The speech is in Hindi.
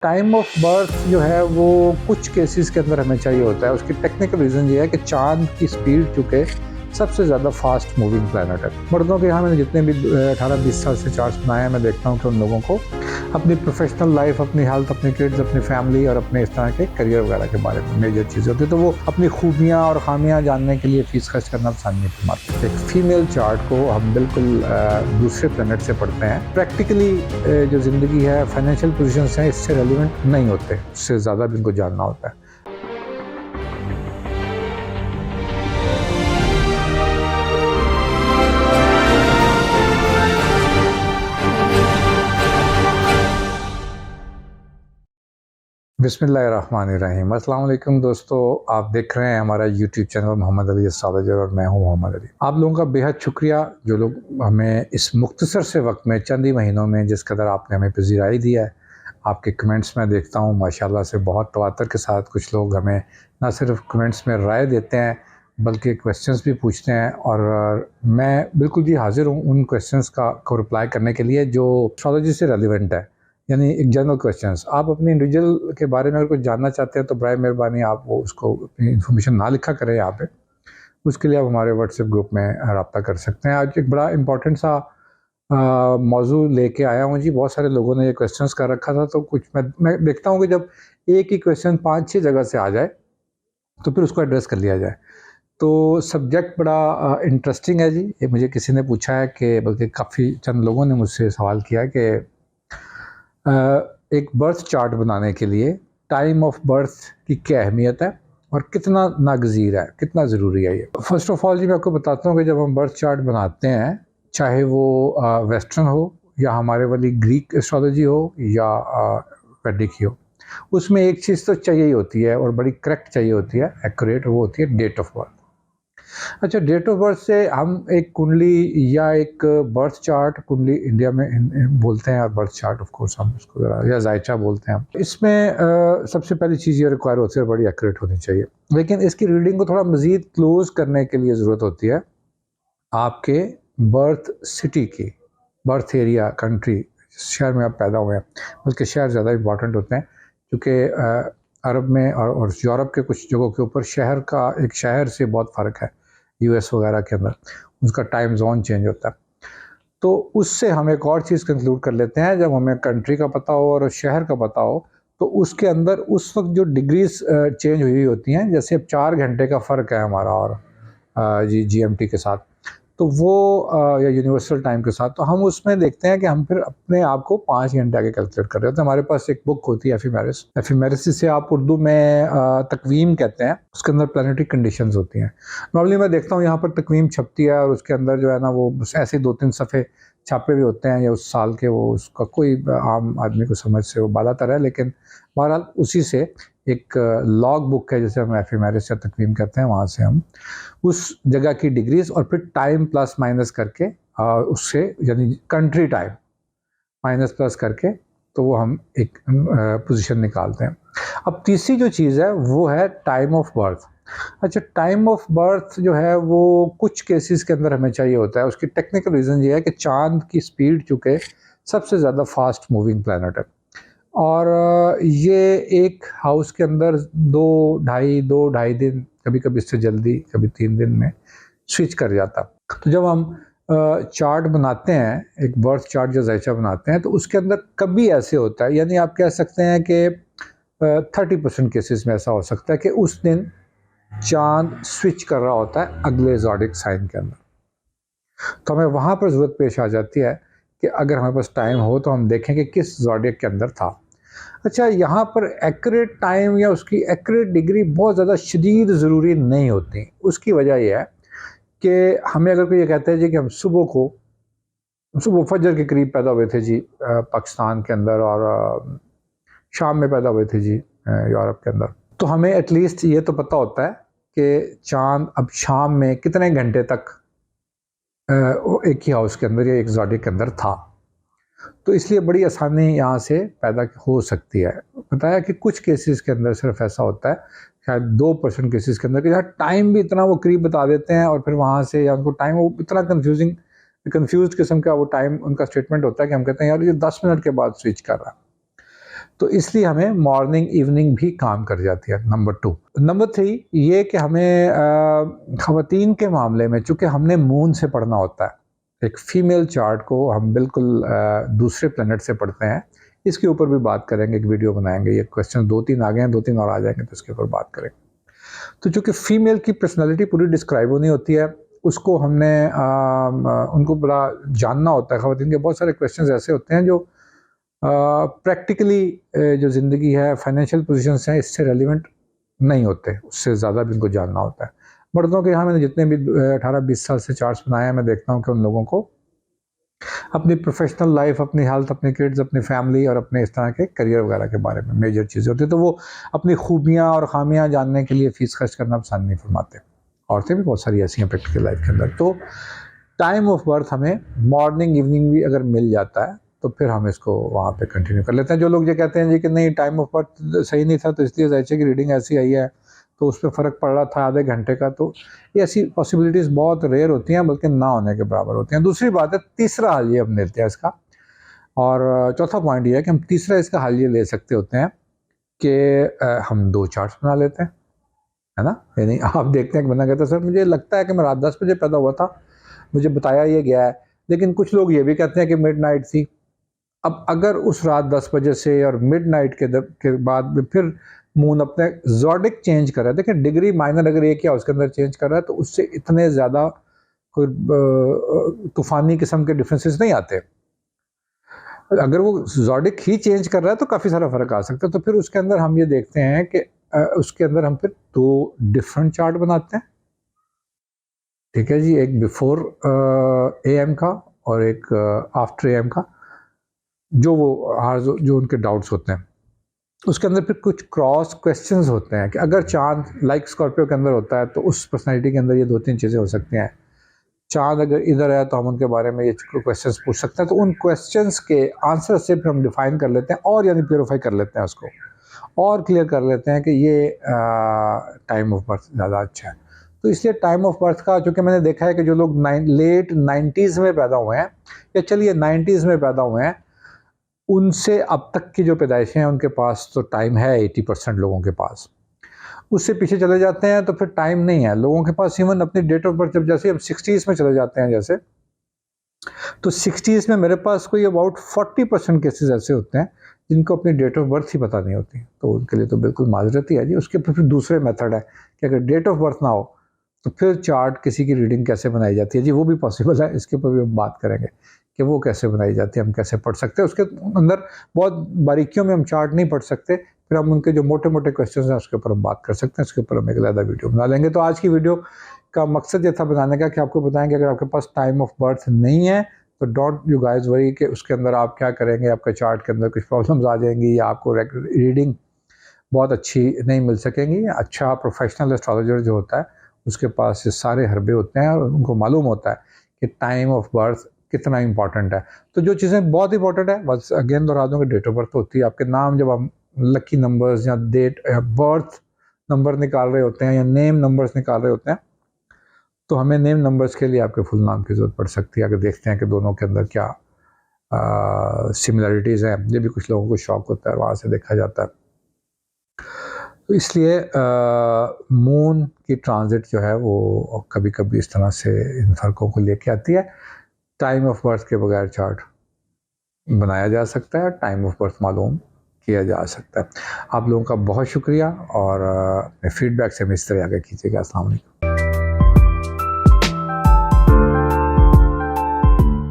टाइम ऑफ बर्थ जो है वो कुछ केसेस के अंदर हमें चाहिए होता है। उसकी टेक्निकल रीज़न ये है कि चाँद की स्पीड चूँकि सबसे ज़्यादा फास्ट मूविंग प्लैनेट है। मर्दों के यहाँ मैंने जितने भी 18-20 साल से चार्ट्स बनाए हैं, मैं देखता हूँ कि उन लोगों को अपनी प्रोफेशनल लाइफ, अपनी हेल्थ, अपने किड्स, अपनी फैमिली और अपने इस तरह के करियर वगैरह के बारे में मेजर चीज़ें होती है, तो वो अपनी खूबियाँ और खामियाँ जानने के लिए फ़ीस खर्च करना पसंद नहीं फरमाते। एक फीमेल चार्ट को हम बिल्कुल दूसरे प्लैनेट से पढ़ते हैं। प्रैक्टिकली जो ज़िंदगी है, फाइनेंशियल पोजीशंस हैं, इससे रेलिवेंट नहीं होते, उससे ज़्यादा भी इनको जानना होता है। बिस्मिल्लाहिर्रहमानिर्रहीम। अस्सलाम वालेकुम दोस्तों, आप देख रहे हैं हमारा YouTube channel Mohammad Ali astrologer और मैं हूं मोहम्मद अली। आप लोगों का बेहद शुक्रिया जो लोग हमें इस मुख्तसर से वक्त में, चंद ही महीनों में जिस कदर आपने हमें पजीराई दिया है। आपके कमेंट्स में देखता हूँ माशाल्लाह से बहुत तवातर के साथ कुछ लोग हमें ना सिर्फ कमेंट्स में राय देते हैं बल्कि क्वेश्चंस भी पूछते हैं, और मैं बिल्कुल भी हाजिर हूँ उन क्वेश्चंस को रिप्लाई करने के लिए जो एस्ट्रोलॉजी से रेलिवेंट है, यानी एक जनरल क्वेश्चंस। आप अपने इंडिविजुअल के बारे में अगर कुछ जानना चाहते हैं तो बराए मेहरबानी आप वो उसको अपनी इन्फॉर्मेशन ना लिखा करें यहाँ पे। उसके लिए आप हमारे व्हाट्सएप ग्रुप में रब्ता कर सकते हैं। आज एक बड़ा इंपॉर्टेंट सा मौजू लेके आया हूँ जी। बहुत सारे लोगों ने ये क्वेश्चंस कर रखा था, तो कुछ मैं देखता हूँ कि जब एक ही क्वेश्चन 5-6 जगह से आ जाए तो फिर उसको एड्रेस कर लिया जाए। तो सब्जेक्ट बड़ा इंटरेस्टिंग है जी। ये मुझे किसी ने पूछा है कि, बल्कि काफ़ी चंद लोगों ने मुझसे सवाल किया कि एक बर्थ चार्ट बनाने के लिए टाइम ऑफ बर्थ की क्या अहमियत है और कितना नागज़ीर है, कितना ज़रूरी है ये। फ़र्स्ट ऑफ़ ऑल जी मैं आपको बताता हूँ कि जब हम बर्थ चार्ट बनाते हैं, चाहे वो वेस्टर्न हो या हमारे वाली ग्रीक एस्ट्रोलॉजी हो या वैदिक ही हो, उसमें एक चीज़ तो चाहिए ही होती है और बड़ी करेक्ट चाहिए होती है, एक्यूरेट, वो होती है डेट ऑफ बर्थ। अच्छा, डेट ऑफ बर्थ से हम एक कुंडली या एक बर्थ चार्ट, कुंडली इंडिया में बोलते हैं और बर्थ चार्ट ऑफ कोर्स हम इसको या जायचा बोलते हैं हम। इसमें सबसे पहली चीज़ ये रिक्वायर होती है, बड़ी एक्यूरेट होनी चाहिए। लेकिन इसकी रीडिंग को थोड़ा मज़ीद क्लोज करने के लिए ज़रूरत होती है आपके बर्थ सिटी की, बर्थ एरिया, कंट्री, शहर में आप पैदा हुए हैं। बल्कि शहर ज़्यादा इंपॉर्टेंट होते हैं क्योंकि अरब में और यूरोप के कुछ जगहों के ऊपर शहर का, एक शहर से बहुत फ़र्क है। यूएस वगैरह के अंदर उसका टाइम जोन चेंज होता है। तो उससे हम एक और चीज़ कंक्लूड कर लेते हैं, जब हमें कंट्री का पता हो और शहर का पता हो तो उसके अंदर उस वक्त जो डिग्रीज चेंज हुई होती हैं, जैसे अब 4 घंटे का फ़र्क है हमारा और जी जीएमटी के साथ, तो वो या यूनिवर्सल टाइम के साथ, तो हम उसमें देखते हैं कि हम फिर अपने आप को 5 घंटे आगे कैलकुलेट कर रहे होते हैं। हमारे पास एक बुक होती है एफिमेरिस। एफिमेरिस जिसे आप उर्दू में तकवीम कहते हैं। उसके अंदर प्लानिटरी कंडीशंस होती हैं। नॉर्मली मैं देखता हूँ यहाँ पर तकवीम छपती है और उसके अंदर जो है ना वो बस ऐसे 2-3 सफ़े छापे हुए होते हैं या उस साल के, वो उसका कोई आम आदमी को समझ से वो बालातर है, लेकिन बहरहाल उसी से एक लॉग बुक है जिसे हम एफिमेरिस या तकवीम कहते हैं, वहाँ से हम उस जगह की डिग्रीज और फिर टाइम प्लस माइनस करके उससे, यानी कंट्री टाइम माइनस प्लस करके, तो वो हम एक पोजीशन निकालते हैं। अब तीसरी जो चीज़ है वो है टाइम ऑफ बर्थ। अच्छा, टाइम ऑफ बर्थ जो है वो कुछ केसेस के अंदर हमें चाहिए होता है। उसकी टेक्निकल रीज़न ये है कि चाँद की स्पीड चूँकि सबसे ज़्यादा फास्ट मूविंग प्लैनेट है, और ये एक हाउस के अंदर 2 ढाई दिन, कभी-कभी इससे जल्दी, कभी 3 दिन में स्विच कर जाता। तो जब हम चार्ट बनाते हैं, एक बर्थ चार्ट जो ज़ायचा बनाते हैं, तो उसके अंदर कभी ऐसे होता है, यानी आप कह सकते हैं कि 30% केसेस में ऐसा हो सकता है कि उस दिन चाँद स्विच कर रहा होता है अगले ज़ोडिक साइन के अंदर। तो हमें वहाँ पर ज़रूरत पेश आ जाती है कि अगर हमारे पास टाइम हो तो हम देखें कि किस ज़ोडिक के अंदर था। अच्छा, यहाँ पर एक्यूरेट टाइम या उसकी एक्यूरेट डिग्री बहुत ज़्यादा शदीद ज़रूरी नहीं होती। उसकी वजह यह है कि हमें अगर कोई ये कहता है जी कि हम सुबह फजर के करीब पैदा हुए थे जी पाकिस्तान के अंदर, और शाम में पैदा हुए थे जी यूरोप के अंदर, तो हमें एटलीस्ट ये तो पता होता है कि चाँद अब शाम में कितने घंटे तक एक ही हाउस के अंदर या एक ज़ोडिक के अंदर था। तो इसलिए बड़ी आसानी यहाँ से पैदा हो सकती है। बताया कि कुछ केसेस के अंदर सिर्फ ऐसा होता है, शायद 2% केसेस के अंदर, कि यार टाइम भी इतना वो करीब बता देते हैं और फिर वहाँ से, या उनको टाइम वो इतना कंफ्यूज किस्म का वो टाइम उनका स्टेटमेंट होता है कि हम कहते हैं यार ये 10 मिनट के बाद स्विच कर रहा है। तो इसलिए हमें मॉर्निंग इवनिंग भी काम कर जाती है, नंबर 2। नंबर 3 ये कि हमें ख़वातीन के मामले में चूँकि हमने मून से पढ़ना होता है, एक फ़ीमेल चार्ट को हम बिल्कुल दूसरे प्लैनेट से पढ़ते हैं। इसके ऊपर भी बात करेंगे, एक वीडियो बनाएंगे। ये क्वेश्चन 2-3 आ गए हैं, 2-3 और आ जाएंगे तो इसके ऊपर बात करेंगे। तो चूँकि फ़ीमेल की पर्सनैलिटी पूरी डिस्क्राइब होनी होती है, उसको हमने उनको बड़ा जानना होता है। ख़वातीन के बहुत सारे क्वेश्चंस ऐसे होते हैं जो प्रैक्टिकली जो ज़िंदगी है, फाइनेंशियल पोजीशंस हैं, इससे रेलिवेंट नहीं होते, उससे ज़्यादा भी उनको जानना होता है। मर्दों के यहाँ मैंने जितने भी 18-20 साल से चार्ट्स बनाए हैं, मैं देखता हूँ कि उन लोगों को अपनी प्रोफेशनल लाइफ, अपनी हेल्थ, अपने किड्स, अपनी फैमिली और अपने इस तरह के करियर वगैरह के बारे में मेजर चीज़ें होती है, तो वो अपनी खूबियाँ और खामियाँ जानने के लिए फ़ीस खर्च करना पसंद नहीं फरमाते। औरतें भी बहुत सारी ऐसी हैं प्रैक्टिकल लाइफ के अंदर। तो टाइम ऑफ बर्थ हमें मॉर्निंग इवनिंग भी अगर मिल जाता है तो फिर हम इसको वहाँ पे कंटिन्यू कर लेते हैं। जो लोग ये कहते हैं जी कि नहीं टाइम ऑफ बर्थ सही नहीं था तो इसलिए जैसे की रीडिंग ऐसी आई है तो उस पर फ़र्क पड़ रहा था आधे घंटे का, तो ये ऐसी पॉसिबिलिटीज़ बहुत रेयर होती हैं, बल्कि ना होने के बराबर होती हैं। दूसरी बात है, तीसरा हल ये हम लेते हैं इसका, और चौथा पॉइंट ये है कि हम तीसरा इसका हल ये ले सकते होते हैं कि हम 2 चार्ट्स बना लेते हैं, है ना? यानी आप देखते हैं कि बंदा कहता है सर मुझे लगता है कि मैं रात 10 बजे पैदा हुआ था, मुझे बताया ये गया है, लेकिन कुछ लोग ये भी कहते हैं कि मिडनाइट थी। अब अगर उस रात 10 बजे से और मिडनाइट के बाद में फिर मून अपने ज़ोडिक चेंज कर रहा है, देखिए डिग्री माइनर अगर एक या उसके अंदर चेंज कर रहा है तो उससे इतने ज़्यादा कोई तूफ़ानी किस्म के डिफरेंसेस नहीं आते। अगर वो ज़ोडिक ही चेंज कर रहा है तो काफ़ी सारा फ़र्क आ सकता है। तो फिर उसके अंदर हम ये देखते हैं कि उसके अंदर हम फिर 2 डिफरेंट चार्ट बनाते हैं। ठीक है जी, एक बिफ़ोर एएम का और एक आफ्टर एएम का, जो जो उनके डाउट्स होते हैं। उसके अंदर फिर कुछ क्रॉस क्वेश्चंस होते हैं कि अगर चाँद लाइक स्कॉर्पियो के अंदर होता है तो उस पर्सनैलिटी के अंदर ये 2-3 चीज़ें हो सकती हैं। चाँद अगर इधर है तो हम उनके बारे में ये क्वेश्चंस पूछ सकते हैं, तो उन क्वेश्चंस के आंसर से फिर हम डिफाइन कर लेते हैं और यानी प्योरीफाई कर लेते हैं उसको, और क्लियर कर लेते हैं कि ये टाइम ऑफ बर्थ ज़्यादा अच्छा है। तो इसलिए टाइम ऑफ बर्थ का, चूँकि मैंने देखा है कि जो लोग लेट 90s में पैदा हुए हैं, या चलिए 90s में पैदा हुए हैं, उनसे अब तक की जो पैदाइशें हैं उनके पास तो टाइम है 80% लोगों के पास। उससे पीछे चले जाते हैं तो फिर टाइम नहीं है लोगों के पास। इवन अपनी डेट ऑफ बर्थ जब जैसे हम 60s में चले जाते हैं जैसे, तो 60s में मेरे पास कोई अबाउट 40% केसेस ऐसे होते हैं जिनको अपनी डेट ऑफ बर्थ ही पता नहीं होती, तो उनके लिए तो बिल्कुल माजरत ही है जी। उसके फिर दूसरे मेथड है कि अगर डेट ऑफ बर्थ ना हो तो फिर चार्ट किसी की रीडिंग कैसे बनाई जाती है जी, वो भी पॉसिबल है। इसके ऊपर भी हम बात करेंगे कि वो कैसे बनाई जाती है, हम कैसे पढ़ सकते हैं। उसके अंदर बहुत बारीकियों में हम चार्ट नहीं पढ़ सकते, फिर हम उनके जो मोटे मोटे क्वेश्चन हैं उसके ऊपर हम बात कर सकते हैं। उसके ऊपर हम एक अलग वीडियो बना लेंगे। तो आज की वीडियो का मकसद ये था बनाने का कि आपको बताएं कि अगर आपके पास टाइम ऑफ बर्थ नहीं है तो डोंट यू गाइस वरी कि उसके अंदर आप क्या करेंगे, आपका चार्ट के अंदर कुछ प्रॉब्लम्स आ जाएंगी या आपको रीडिंग बहुत अच्छी नहीं मिल सकेंगी। अच्छा प्रोफेशनल एस्ट्रोलॉजर जो होता है उसके पास ये सारे हरबे होते हैं और उनको मालूम होता है कि टाइम ऑफ बर्थ कितना इंपॉर्टेंट है। तो जो चीज़ें बहुत इंपॉर्टेंट है, बस अगेन दोहरा दूँ कि डेट ऑफ बर्थ होती है। आपके नाम जब हम लकी नंबर्स या डेट या बर्थ नंबर निकाल रहे होते हैं या नेम नंबर्स निकाल रहे होते हैं, तो हमें नेम नंबर्स के लिए आपके फुल नाम की ज़रूरत पड़ सकती है। अगर देखते हैं कि दोनों के अंदर क्या सिमिलरिटीज़ हैं, ये भी कुछ लोगों को शौक होता है, वहाँ से देखा जाता है। तो इसलिए मून की ट्रांजिट जो है वो कभी कभी इस तरह से इन फ़र्कों को लेके आती है। टाइम ऑफ बर्थ के बगैर चार्ट बनाया जा सकता है, टाइम ऑफ बर्थ मालूम किया जा सकता है। आप लोगों का बहुत शुक्रिया, और अपने फीडबैक से हमें इस तरह आगे कीजिएगा। अस्सलाम वालेकुम।